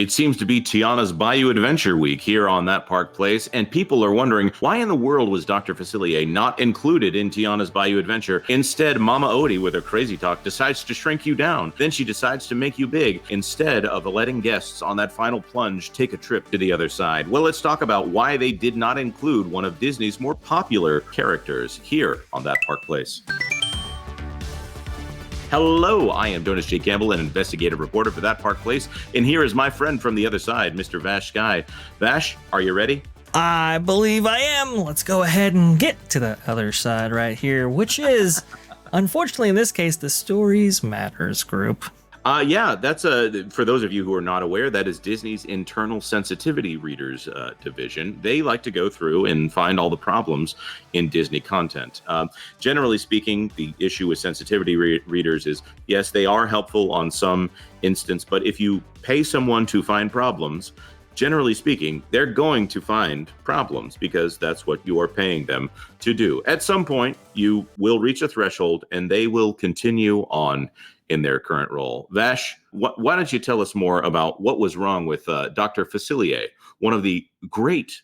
It seems to be Tiana's Bayou Adventure Week here on That Park Place, and people are wondering why in the world was Dr. Facilier not included in Tiana's Bayou Adventure? Instead, Mama Odie, with her crazy talk, decides to shrink you down. Then she decides to make you big instead of letting guests on that final plunge take a trip to the other side. Well, let's talk about why they did not include one of Disney's more popular characters here on That Park Place. Hello, I am Jonas J. Campbell, an investigative reporter for That Park Place, and here is my friend from the other side, Mr. VashSky. Vash, are you ready? I believe I am. Let's go ahead and get to the other side right here, which is, unfortunately in this case, the Stories Matters group. Yeah, that's for those of you who are not aware, that is Disney's internal sensitivity readers division. They like to go through and find all the problems in Disney content. Generally speaking, the issue with sensitivity readers is, yes, they are helpful on some instance, but if you pay someone to find problems, generally speaking, they're going to find problems because that's what you are paying them to do. At some point, you will reach a threshold and they will continue on in their current role. Vash, why don't you tell us more about what was wrong with Dr. Facilier, one of the great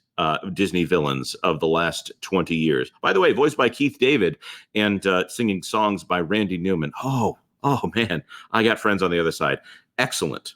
Disney villains of the last 20 years? By the way, voiced by Keith David and singing songs by Randy Newman. Oh man, I got friends on the other side. Excellent.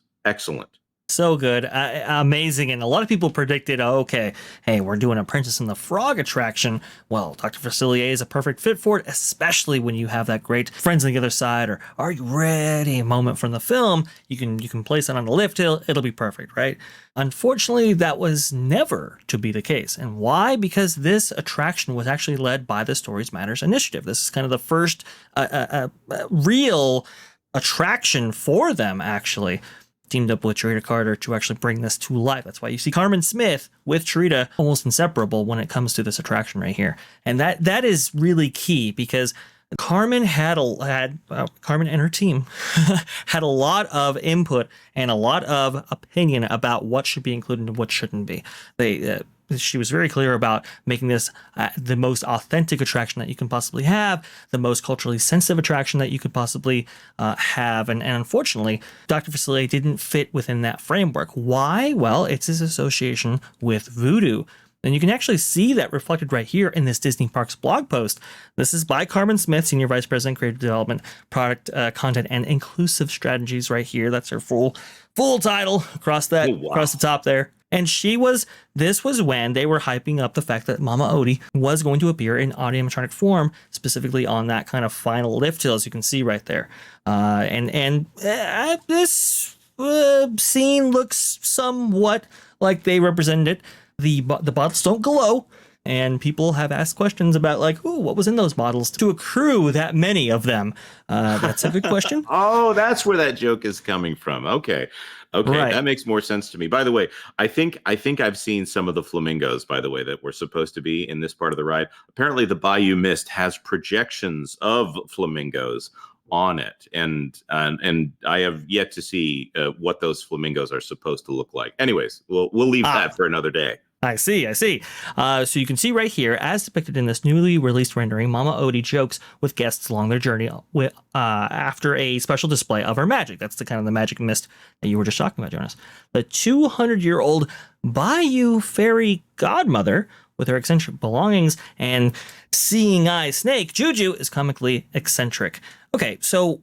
So good, amazing, and a lot of people predicted, okay, hey, we're doing a Princess and the Frog attraction. Well, Dr. Facilier is a perfect fit for it, especially when you have that great Friends on the Other Side or Are You Ready moment from the film. You can place it on the lift hill, it'll be perfect, right? Unfortunately, that was never to be the case. And why? Because this attraction was actually led by the Stories Matters initiative. This is kind of the first real attraction for them, actually. Teamed up with Charita Carter to actually bring this to life. That's why you see Carmen Smith with Charita almost inseparable when it comes to this attraction right here. And that is really key because Carmen Carmen and her team had a lot of input and a lot of opinion about what should be included and what shouldn't be. She was very clear about making this the most authentic attraction that you can possibly have, the most culturally sensitive attraction that you could possibly have. And unfortunately, Dr. Facilier didn't fit within that framework. Why? Well, it's his association with voodoo. And you can actually see that reflected right here in this Disney Parks blog post. This is by Carmen Smith, Senior Vice President, Creative Development, Product Content, and Inclusive Strategies right here. That's her full title across the top there. And this was when they were hyping up the fact that Mama Odie was going to appear in animatronic form, specifically on that kind of final lift hill, as you can see right there. This scene looks somewhat like they represented it. The bottles don't glow, and people have asked questions about, like, ooh, what was in those bottles to accrue that many of them? That's a good question. Oh, that's where that joke is coming from. Okay, right. That makes more sense to me. By the way, I think I've seen some of the flamingos, by the way, that were supposed to be in this part of the ride. Apparently, the Bayou Mist has projections of flamingos on it, and I have yet to see what those flamingos are supposed to look like. Anyways, we'll leave that for another day. I see. So you can see right here, as depicted in this newly released rendering, Mama Odie jokes with guests along their journey after a special display of her magic. That's the kind of the magic mist that you were just talking about, Jonas. The 200-year-old Bayou fairy godmother, with her eccentric belongings and seeing eye snake, Juju, is comically eccentric. Okay, so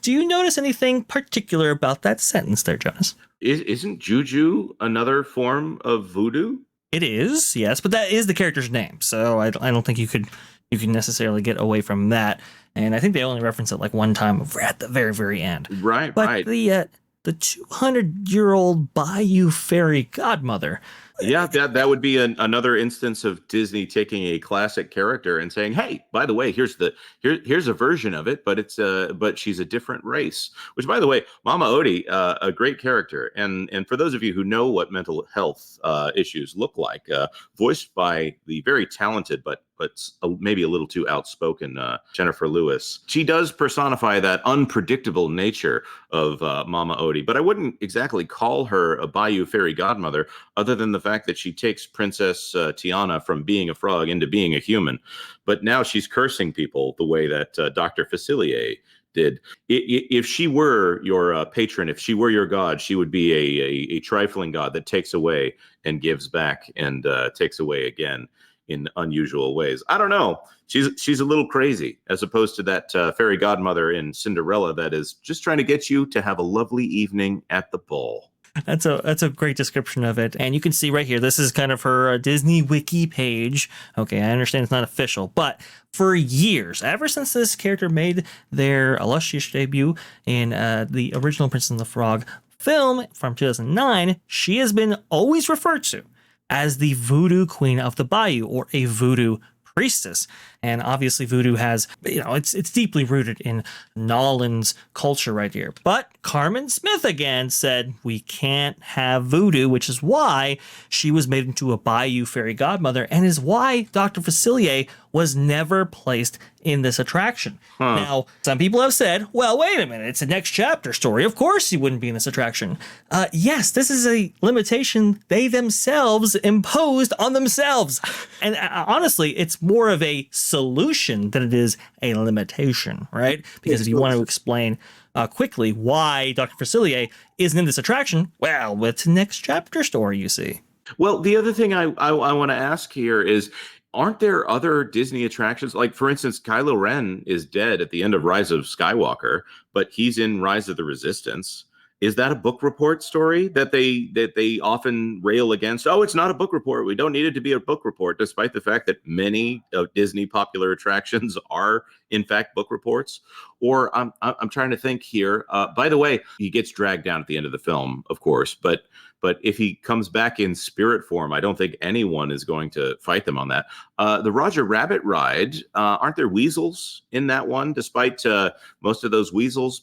do you notice anything particular about that sentence there, Jonas? Isn't Juju another form of voodoo? It is, yes, but that is the character's name, so I don't think you can necessarily get away from that. And I think they only reference it like one time at the very, very end. Right. The 200-year-old Bayou fairy godmother. Yeah, that would be another instance of Disney taking a classic character and saying, "Hey, by the way, here's a version of it, but she's a different race." Which, by the way, Mama Odie, a great character, and for those of you who know what mental health issues look like, voiced by the very talented but maybe a little too outspoken Jennifer Lewis. She does personify that unpredictable nature of Mama Odie, but I wouldn't exactly call her a Bayou fairy godmother, other than the fact that she takes Princess Tiana from being a frog into being a human. But now she's cursing people the way that Dr. Facilier did. If she were your patron, if she were your god, she would be a trifling god that takes away and gives back and takes away again in unusual ways. I don't know. She's a little crazy, as opposed to that fairy godmother in Cinderella that is just trying to get you to have a lovely evening at the ball. That's a great description of it. And you can see right here, this is kind of her Disney Wiki page. Okay, I understand it's not official, but for years, ever since this character made their illustrious debut in the original Princess and the Frog film from 2009, she has been always referred to as the voodoo queen of the Bayou, or a voodoo priestess. And obviously voodoo has, it's deeply rooted in Nolan's culture right here. But Carmen Smith again said we can't have voodoo, which is why she was made into a Bayou fairy godmother, and is why Dr. Facilier was never placed in this attraction. Now, some people have said, well, wait a minute, it's a next chapter story. Of course he wouldn't be in this attraction. Yes, this is a limitation they themselves imposed on themselves. And honestly, it's more of a solution than it is a limitation, right? Because if you want to explain quickly why Dr. Facilier isn't in this attraction, well, it's a next chapter story, you see. Well, the other thing I want to ask here is, aren't there other Disney attractions? Like, for instance, Kylo Ren is dead at the end of Rise of Skywalker, but he's in Rise of the Resistance. Is that a book report story that they often rail against? Oh, it's not a book report. We don't need it to be a book report, despite the fact that many Disney popular attractions are, in fact, book reports. Or I'm trying to think here. By the way, he gets dragged down at the end of the film, of course, but if he comes back in spirit form, I don't think anyone is going to fight them on that. The Roger Rabbit ride, aren't there weasels in that one? Despite most of those weasels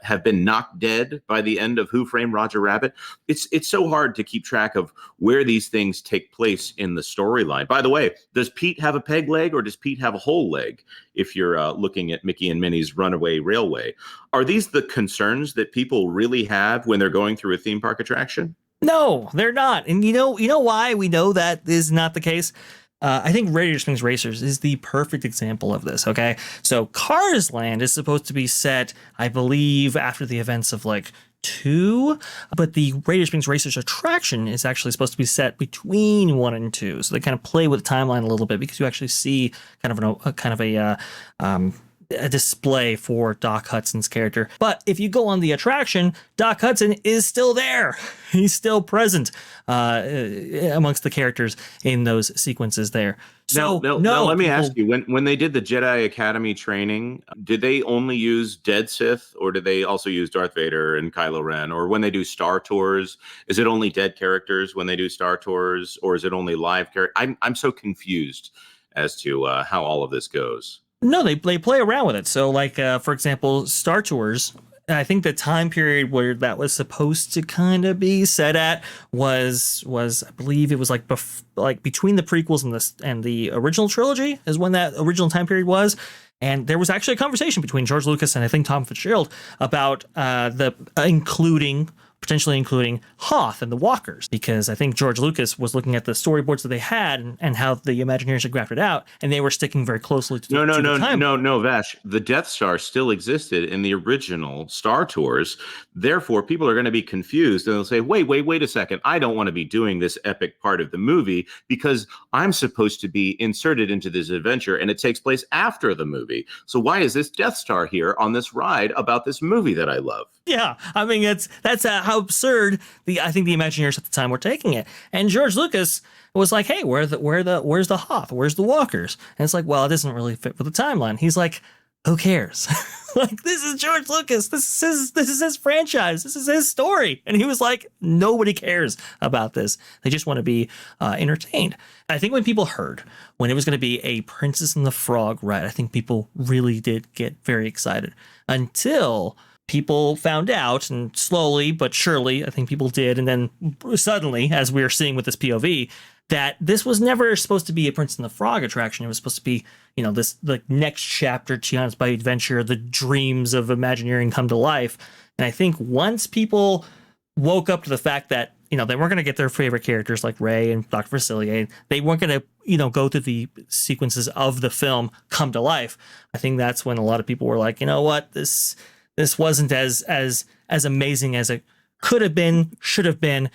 have been knocked dead by the end of Who Framed Roger Rabbit. It's so hard to keep track of where these things take place in the storyline. By the way, does Pete have a peg leg, or does Pete have a whole leg? If you're looking at Mickey and Minnie's Runaway Railway, are these the concerns that people really have when they're going through a theme park attraction? No, they're not. And you know why we know that is not the case? I think Radiator Springs Racers is the perfect example of this, okay? So Cars Land is supposed to be set, I believe, after the events of like 2, but the Radiator Springs Racers attraction is actually supposed to be set between 1 and 2. So they kind of play with the timeline a little bit, because you actually see kind of a display for Doc Hudson's character. But if you go on the attraction, Doc Hudson is still there. He's still present amongst the characters in those sequences there. So now let me ask you, when they did the Jedi Academy training, did they only use dead Sith, or did they also use Darth Vader and Kylo Ren? Or when they do Star Tours, is it only dead characters when they do Star Tours, or is it only live characters? I'm so confused as to how all of this goes. No, they play around with it. So, like, for example, Star Tours, I think the time period where that was supposed to kind of be set at was I believe it was like between the prequels and the original trilogy is when that original time period was. And there was actually a conversation between George Lucas and I think Tom Fitzgerald about potentially including Hoth and the Walkers, because I think George Lucas was looking at the storyboards that they had and how the Imagineers had graphed it out, and they were sticking very closely to the time. No, Vash. The Death Star still existed in the original Star Tours. Therefore, people are going to be confused, and they'll say, wait a second. I don't want to be doing this epic part of the movie because I'm supposed to be inserted into this adventure, and it takes place after the movie. So why is this Death Star here on this ride about this movie that I love? Yeah, I mean, that's how absurd I think the Imagineers at the time were taking it. And George Lucas was like, "Hey, where's the Hoth? Where's the Walkers?" And it's like, well, it doesn't really fit with the timeline. He's like, who cares? Like, this is George Lucas. This is his franchise. This is his story. And he was like, nobody cares about this. They just want to be entertained. I think when people heard when it was going to be a Princess and the Frog ride, I think people really did get very excited until people found out, and slowly but surely, I think people did. And then suddenly, as we are seeing with this POV, that this was never supposed to be a Princess and the Frog attraction. It was supposed to be, this like next chapter, Tiana's Bayou Adventure, the dreams of Imagineering come to life. And I think once people woke up to the fact that they weren't going to get their favorite characters like Ray and Dr. Facilier. They weren't going to, go through the sequences of the film come to life. I think that's when a lot of people were like, you know what, this wasn't as amazing as it could have been, should have been,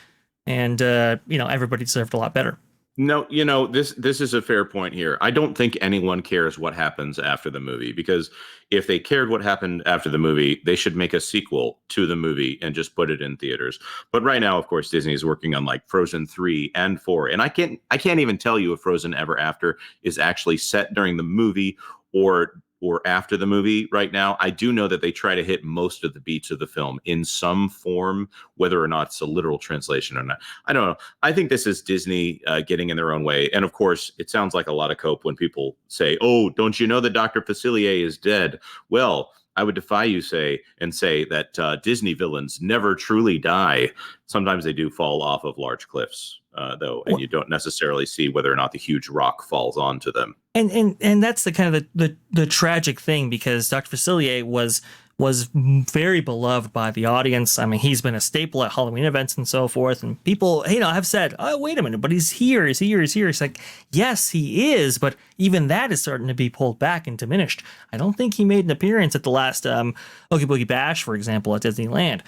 and everybody deserved a lot better. No, this is a fair point here. I don't think anyone cares what happens after the movie, because if they cared what happened after the movie, they should make a sequel to the movie and just put it in theaters. But right now, of course, Disney is working on like Frozen 3 and 4, and I can't even tell you if Frozen Ever After is actually set during the movie or after the movie right now. I do know that they try to hit most of the beats of the film in some form, whether or not it's a literal translation or not. I don't know. I think this is Disney getting in their own way. And of course, it sounds like a lot of cope when people say, oh, don't you know that Dr. Facilier is dead? Well, I would defy you say that Disney villains never truly die. Sometimes they do fall off of large cliffs, though, and you don't necessarily see whether or not the huge rock falls onto them. And that's the kind of the tragic thing, because Dr. Facilier was very beloved by the audience. I mean, he's been a staple at Halloween events and so forth. And people, have said, oh, wait a minute, but he's here. It's like, yes, he is. But even that is starting to be pulled back and diminished. I don't think he made an appearance at the last Oogie Boogie Bash, for example, at Disneyland.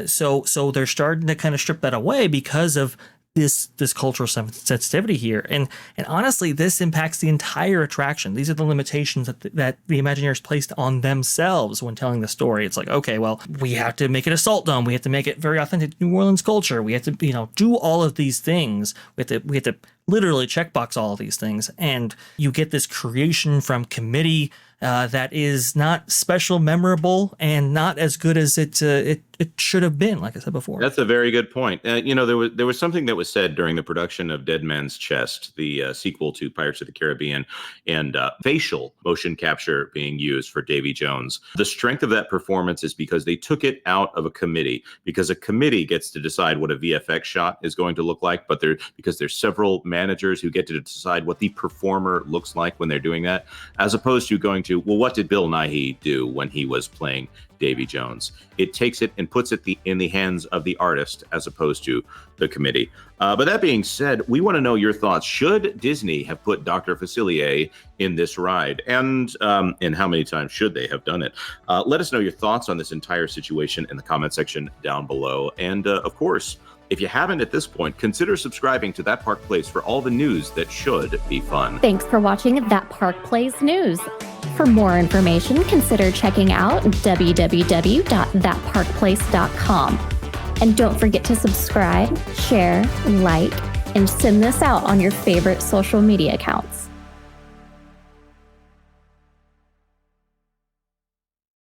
So they're starting to kind of strip that away because of this cultural sensitivity here. And honestly, this impacts the entire attraction. These are the limitations that the Imagineers placed on themselves when telling the story. It's like, okay, well, we have to make it a salt dome. We have to make it very authentic to New Orleans culture. We have to, do all of these things. We have to literally checkbox all of these things. And you get this creation from committee that is not special, memorable, and not as good as it should have been, like I said before. That's a very good point. There was something that was said during the production of Dead Man's Chest, the sequel to Pirates of the Caribbean, and facial motion capture being used for Davy Jones. The strength of that performance is because they took it out of a committee, because a committee gets to decide what a VFX shot is going to look like, but because there's several managers who get to decide what the performer looks like when they're doing that, as opposed to going to, well, what did Bill Nighy do when he was playing Davy Jones? It takes it and puts it in the hands of the artist as opposed to the committee. But that being said, we want to know your thoughts. Should Disney have put Dr. Facilier in this ride? And how many times should they have done it? Let us know your thoughts on this entire situation in the comment section down below. And of course, if you haven't at this point, consider subscribing to That Park Plays for all the news that should be fun. Thanks for watching That Park Plays News. For more information, consider checking out www.thatparkplace.com. And don't forget to subscribe, share, like, and send this out on your favorite social media accounts.